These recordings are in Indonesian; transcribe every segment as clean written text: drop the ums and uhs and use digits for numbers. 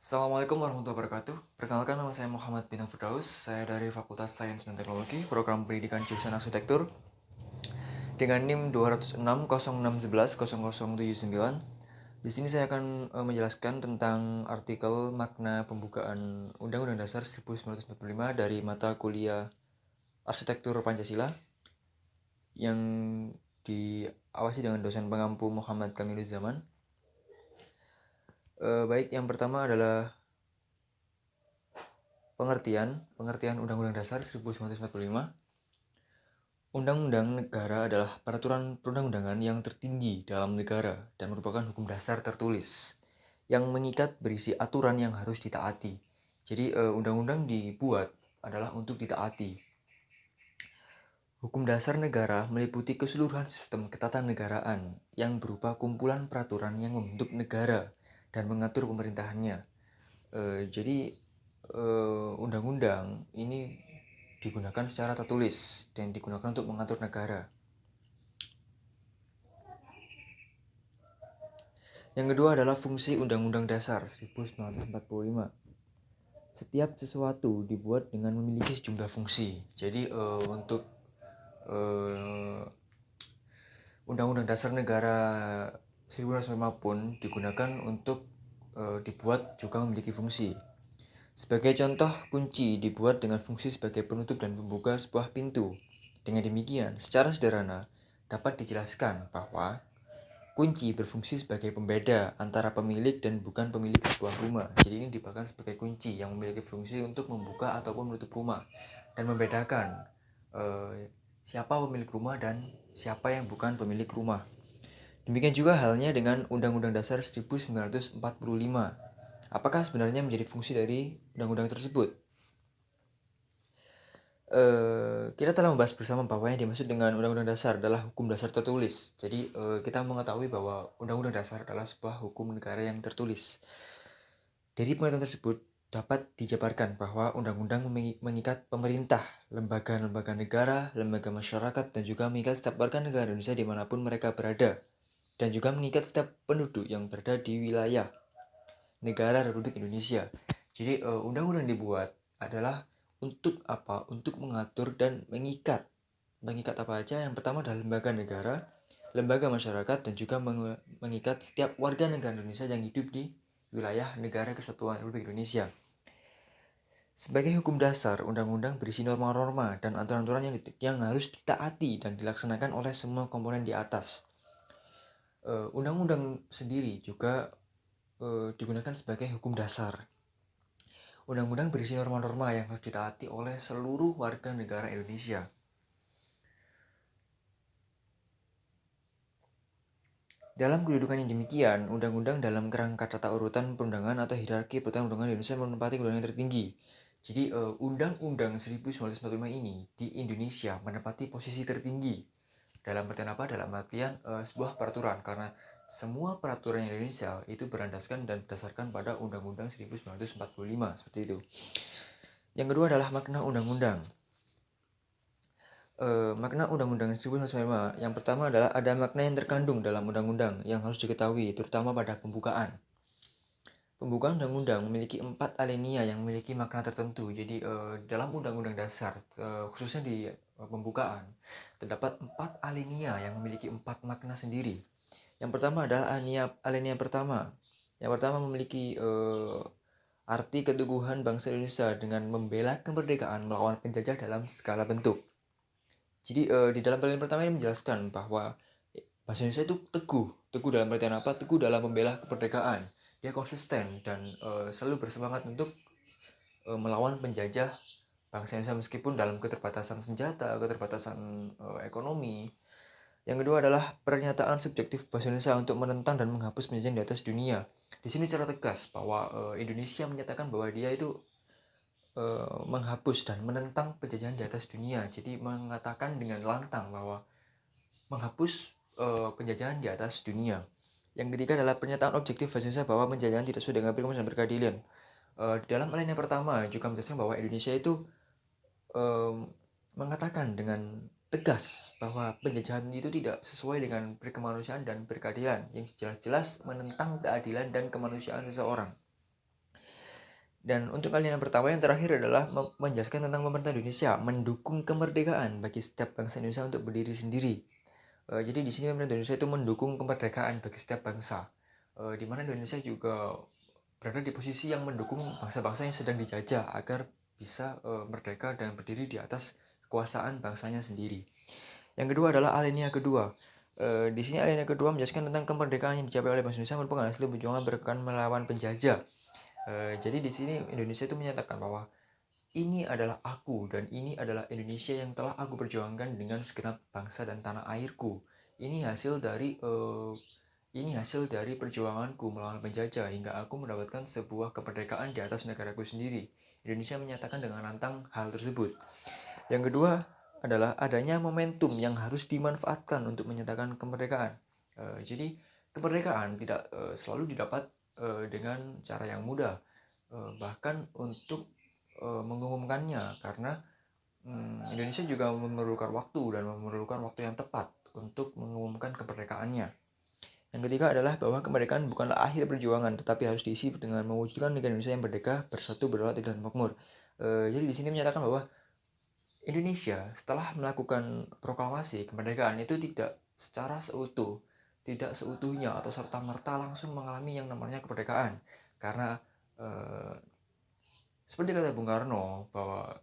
Assalamualaikum warahmatullahi wabarakatuh. Perkenalkan, nama saya Muhammad bin Firdaus. Saya dari Fakultas Sains dan Teknologi, Program Pendidikan Jurusan Arsitektur dengan NIM 20606110079. Di sini saya akan menjelaskan tentang artikel makna pembukaan Undang-Undang Dasar 1945 dari mata kuliah Arsitektur Pancasila yang diawasi dengan dosen pengampu Muhammad Kamiluzaman. Baik, yang pertama adalah pengertian Undang-Undang Dasar 1945. Undang-undang negara adalah peraturan perundang-undangan yang tertinggi dalam negara dan merupakan hukum dasar tertulis yang mengikat berisi aturan yang harus ditaati. Jadi undang-undang dibuat adalah untuk ditaati. Hukum dasar negara meliputi keseluruhan sistem ketatanegaraan yang berupa kumpulan peraturan yang membentuk negara dan mengatur pemerintahannya. Jadi undang-undang ini digunakan secara tertulis dan digunakan untuk mengatur negara. Yang kedua adalah fungsi Undang-Undang Dasar 1945. Setiap sesuatu dibuat dengan memiliki sejumlah fungsi. Jadi untuk Undang-Undang Dasar Negara 1945 pun digunakan untuk dibuat juga memiliki fungsi. Sebagai contoh, kunci dibuat dengan fungsi sebagai penutup dan pembuka sebuah pintu. Dengan demikian, secara sederhana dapat dijelaskan bahwa kunci berfungsi sebagai pembeda antara pemilik dan bukan pemilik sebuah rumah. Jadi ini dipakai sebagai kunci yang memiliki fungsi untuk membuka ataupun menutup rumah dan membedakan siapa pemilik rumah dan siapa yang bukan pemilik rumah. Demikian juga halnya dengan Undang-Undang Dasar 1945. Apakah sebenarnya menjadi fungsi dari undang-undang tersebut? Kita telah membahas bersama bahwa yang dimaksud dengan Undang-Undang Dasar adalah hukum dasar tertulis. Jadi kita mengetahui bahwa Undang-Undang Dasar adalah sebuah hukum negara yang tertulis. Dari pengetahuan tersebut dapat dijabarkan bahwa undang-undang mengikat pemerintah, lembaga-lembaga negara, lembaga masyarakat, dan juga mengikat setiap warga negara Indonesia dimanapun mereka berada, dan juga mengikat setiap penduduk yang berada di wilayah negara Republik Indonesia. Jadi undang-undang dibuat adalah untuk apa? Untuk mengatur dan mengikat. Mengikat apa aja? Yang pertama adalah lembaga negara, lembaga masyarakat, dan juga mengikat setiap warga negara Indonesia yang hidup di wilayah negara kesatuan Republik Indonesia. Sebagai hukum dasar, undang-undang berisi norma-norma dan aturan-aturan yang harus ditaati dan dilaksanakan oleh semua komponen di atas. Undang-undang sendiri juga digunakan sebagai hukum dasar. Undang-undang berisi norma-norma yang harus ditaati oleh seluruh warga negara Indonesia. Dalam kedudukan yang demikian, undang-undang dalam kerangka tata urutan perundangan atau hierarki perundang-undangan Indonesia menempati kedudukan yang tertinggi. Jadi Undang-Undang 1945 ini di Indonesia menempati posisi tertinggi. Dalam artian apa? Dalam artian sebuah peraturan, karena semua peraturan Indonesia itu berlandaskan dan berdasarkan pada Undang-Undang 1945, seperti itu. Yang kedua adalah makna undang-undang. Makna Undang-Undang 1945 yang pertama adalah ada makna yang terkandung dalam undang-undang yang harus diketahui, terutama pada pembukaan. Pembukaan undang-undang memiliki 4 alinea yang memiliki makna tertentu. Jadi dalam undang-undang dasar, khususnya di pembukaan, terdapat 4 alinea yang memiliki 4 makna sendiri. Yang pertama adalah alinea pertama. Yang pertama memiliki arti keteguhan bangsa Indonesia dengan membela kemerdekaan melawan penjajah dalam segala bentuk. Jadi di dalam alinea pertama ini menjelaskan bahwa bahasa Indonesia itu teguh dalam artian apa? Teguh dalam membela kemerdekaan. Dia konsisten dan selalu bersemangat untuk melawan penjajah bangsa Indonesia meskipun dalam keterbatasan senjata, keterbatasan ekonomi. Yang kedua adalah pernyataan subjektif bahasa Indonesia untuk menentang dan menghapus penjajahan di atas dunia. Di sini secara tegas bahwa Indonesia menyatakan bahwa dia itu menghapus dan menentang penjajahan di atas dunia. Jadi mengatakan dengan lantang bahwa menghapus penjajahan di atas dunia. Yang ketiga adalah pernyataan objektif bahasa Indonesia bahwa penjajahan tidak sesuai dengan prinsip dan berkeadilan. Di dalam alinea pertama juga menjelaskan bahwa Indonesia itu mengatakan dengan tegas bahwa penjajahan itu tidak sesuai dengan berkemanusiaan dan berkeadilan, yang jelas-jelas menentang keadilan dan kemanusiaan seseorang. Dan untuk kalian yang pertama, yang terakhir adalah menjelaskan tentang pemerintah Indonesia mendukung kemerdekaan bagi setiap bangsa Indonesia untuk berdiri sendiri. Jadi di sini pemerintah Indonesia itu mendukung kemerdekaan bagi setiap bangsa, di mana Indonesia juga berada di posisi yang mendukung bangsa-bangsa yang sedang dijajah agar bisa merdeka dan berdiri di atas kekuasaan bangsanya sendiri. Yang kedua adalah alinea kedua. Di sini alinea kedua menjelaskan tentang kemerdekaan yang dicapai oleh bangsa Indonesia merupakan hasil perjuangan berkekan melawan penjajah. Jadi di sini Indonesia itu menyatakan bahwa ini adalah aku dan ini adalah Indonesia yang telah aku perjuangkan dengan segenap bangsa dan tanah airku. Ini hasil dari perjuanganku melawan penjajah hingga aku mendapatkan sebuah kemerdekaan di atas negaraku sendiri. Indonesia menyatakan dengan lantang hal tersebut. Yang kedua adalah adanya momentum yang harus dimanfaatkan untuk menyatakan kemerdekaan. Jadi kemerdekaan tidak selalu didapat dengan cara yang mudah, bahkan untuk mengumumkannya, karena Indonesia juga memerlukan waktu dan memerlukan waktu yang tepat untuk mengumumkan kemerdekaannya. Yang ketiga adalah bahwa kemerdekaan bukanlah akhir perjuangan, tetapi harus diisi dengan mewujudkan negara Indonesia yang merdeka, bersatu, berdaulat, dan makmur. Jadi di sini menyatakan bahwa Indonesia setelah melakukan proklamasi kemerdekaan itu tidak seutuhnya atau serta-merta langsung mengalami yang namanya kemerdekaan. Karena seperti kata Bung Karno bahwa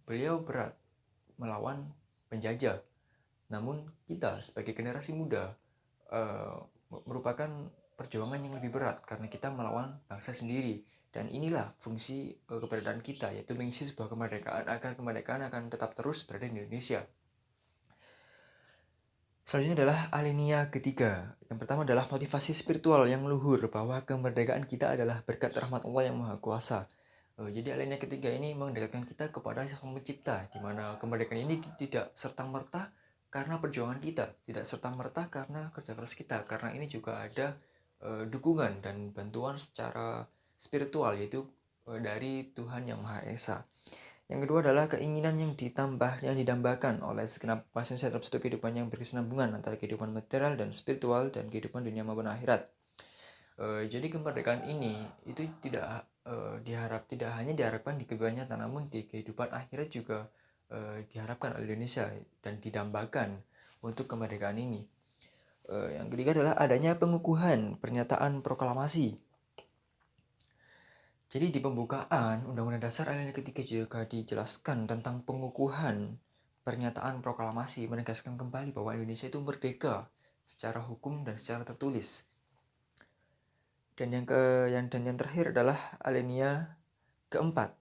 beliau berat melawan penjajah, namun kita sebagai generasi muda merupakan perjuangan yang lebih berat karena kita melawan bangsa sendiri. Dan inilah fungsi keberadaan kita, yaitu mengisi sebuah kemerdekaan agar kemerdekaan akan tetap terus berada di Indonesia. Selanjutnya adalah alinea ketiga. Yang pertama adalah motivasi spiritual yang luhur, bahwa kemerdekaan kita adalah berkat rahmat Allah yang Maha Kuasa. Jadi alinea ketiga ini mendekatkan kita kepada Sang Pencipta, di mana kemerdekaan ini tidak serta-merta karena perjuangan kita, tidak serta-merta karena kerja keras kita, karena ini juga ada dukungan dan bantuan secara spiritual, yaitu dari Tuhan Yang Maha Esa. Yang kedua adalah keinginan yang didambakan oleh segenap manusia dalam satu kehidupan yang berkesinambungan antara kehidupan material dan spiritual dan kehidupan dunia maupun akhirat. Jadi kemerdekaan ini itu tidak hanya diharapkan di kehidupan nyata, namun di kehidupan akhirat juga diharapkan oleh Indonesia dan didambakan untuk kemerdekaan ini. Yang ketiga adalah adanya pengukuhan pernyataan proklamasi. Jadi di pembukaan Undang-Undang Dasar alinea ketiga juga dijelaskan tentang pengukuhan pernyataan proklamasi, menegaskan kembali bahwa Indonesia itu merdeka secara hukum dan secara tertulis. Dan yang terakhir adalah alinea keempat.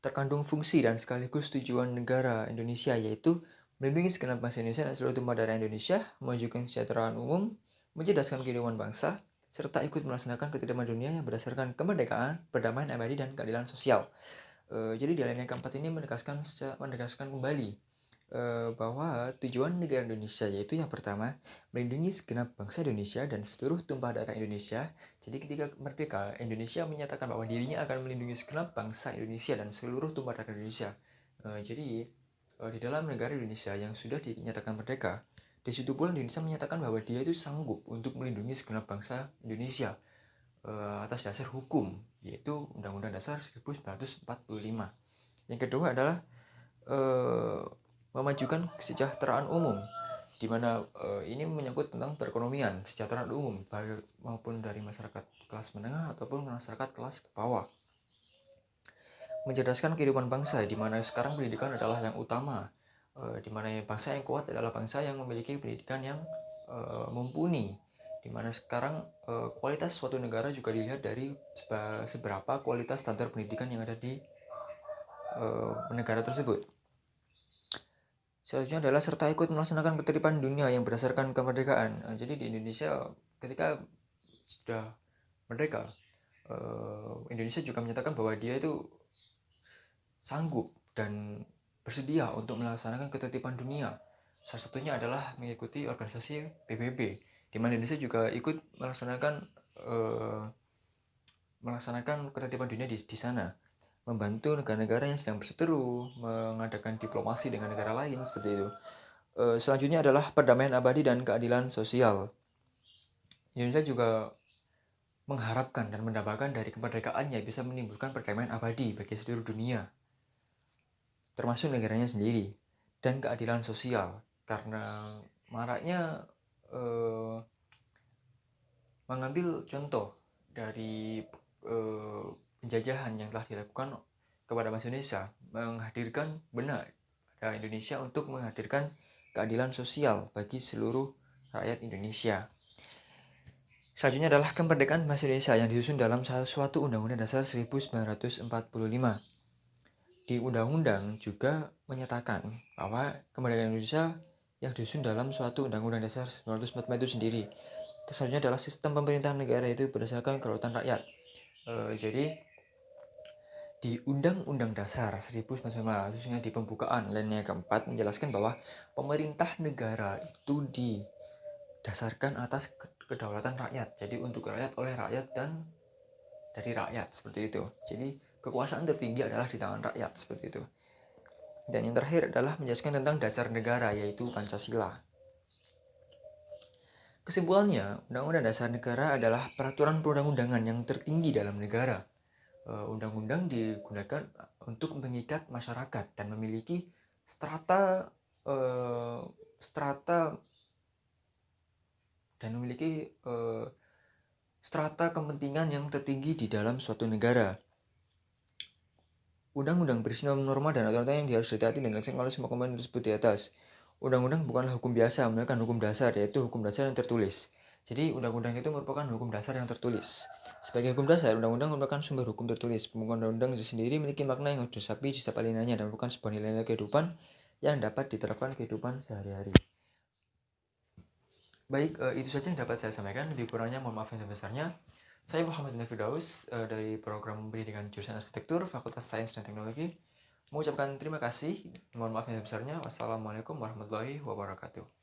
Terkandung fungsi dan sekaligus tujuan negara Indonesia, yaitu melindungi segenap bangsa Indonesia dan seluruh tumpah darah Indonesia, mewujudkan kesejahteraan umum, mencerdaskan kehidupan bangsa, serta ikut melaksanakan ketertiban dunia yang berdasarkan kemerdekaan, perdamaian abadi, dan keadilan sosial. Jadi di alinea keempat ini menegaskan kembali bahwa tujuan negara Indonesia yaitu yang pertama, melindungi segenap bangsa Indonesia dan seluruh tumpah darah Indonesia. Jadi ketika merdeka, Indonesia menyatakan bahwa dirinya akan melindungi segenap bangsa Indonesia dan seluruh tumpah darah Indonesia. Jadi di dalam negara Indonesia yang sudah dinyatakan merdeka, di situ pula Indonesia menyatakan bahwa dia itu sanggup untuk melindungi segenap bangsa Indonesia atas dasar hukum, yaitu Undang-Undang Dasar 1945. Yang kedua adalah memajukan kesejahteraan umum, di mana ini menyangkut tentang perekonomian, kesejahteraan umum, baik maupun dari masyarakat kelas menengah ataupun masyarakat kelas ke bawah. Mencerdaskan kehidupan bangsa, di mana sekarang pendidikan adalah yang utama, di mana bangsa yang kuat adalah bangsa yang memiliki pendidikan yang mumpuni, di mana sekarang kualitas suatu negara juga dilihat dari seberapa kualitas standar pendidikan yang ada di negara tersebut. Selanjutnya adalah serta ikut melaksanakan ketertiban dunia yang berdasarkan kemerdekaan. Jadi di Indonesia ketika sudah merdeka, Indonesia juga menyatakan bahwa dia itu sanggup dan bersedia untuk melaksanakan ketertiban dunia. Salah satunya adalah mengikuti organisasi PBB, di mana Indonesia juga ikut melaksanakan ketertiban dunia di sana, membantu negara-negara yang sedang berseteru, mengadakan diplomasi dengan negara lain seperti itu. Selanjutnya adalah perdamaian abadi dan keadilan sosial. Indonesia juga mengharapkan dan mendambakan dari kemerdekaannya bisa menimbulkan perdamaian abadi bagi seluruh dunia, termasuk negaranya sendiri, dan keadilan sosial. Karena maraknya mengambil contoh dari penjajahan yang telah dilakukan kepada bangsa Indonesia, menghadirkan benar pada Indonesia untuk menghadirkan keadilan sosial bagi seluruh rakyat Indonesia. Selanjutnya adalah kemerdekaan bangsa Indonesia yang disusun dalam suatu Undang-Undang Dasar 1945. Di Undang-Undang juga menyatakan bahwa kemerdekaan Indonesia yang disusun dalam suatu Undang-Undang Dasar 1945 itu sendiri. Selanjutnya adalah sistem pemerintahan negara itu berdasarkan kedaulatan rakyat. Jadi di Undang-Undang Dasar 1945, khususnya di pembukaan alinea keempat, menjelaskan bahwa pemerintah negara itu didasarkan atas kedaulatan rakyat. Jadi untuk rakyat, oleh rakyat, dan dari rakyat, seperti itu. Jadi kekuasaan tertinggi adalah di tangan rakyat, seperti itu. Dan yang terakhir adalah menjelaskan tentang dasar negara, yaitu Pancasila. Kesimpulannya, Undang-Undang Dasar Negara adalah peraturan perundang-undangan yang tertinggi dalam negara. Undang-undang digunakan untuk mengikat masyarakat dan memiliki strata kepentingan yang tertinggi di dalam suatu negara. Undang-undang berisi norma dan aturan yang harus ditaati dan dilaksanakan oleh semua komponen tersebut di atas. Undang-undang bukanlah hukum biasa, melainkan hukum dasar, yaitu hukum dasar yang tertulis. Jadi undang-undang itu merupakan hukum dasar yang tertulis. Sebagai hukum dasar, undang-undang merupakan sumber hukum tertulis. Pembukaan undang-undang itu sendiri memiliki makna yang harus disapi di setiap alinanya dan merupakan sebuah nilai-nilai kehidupan yang dapat diterapkan kehidupan sehari-hari. Baik, itu saja yang dapat saya sampaikan. Lebih kurangnya mohon maaf yang sebesarnya. Saya Muhammad Firdaus dari program pendidikan jurusan arsitektur Fakultas Sains dan Teknologi mengucapkan terima kasih. Mohon maaf yang sebesarnya. Wassalamualaikum warahmatullahi wabarakatuh.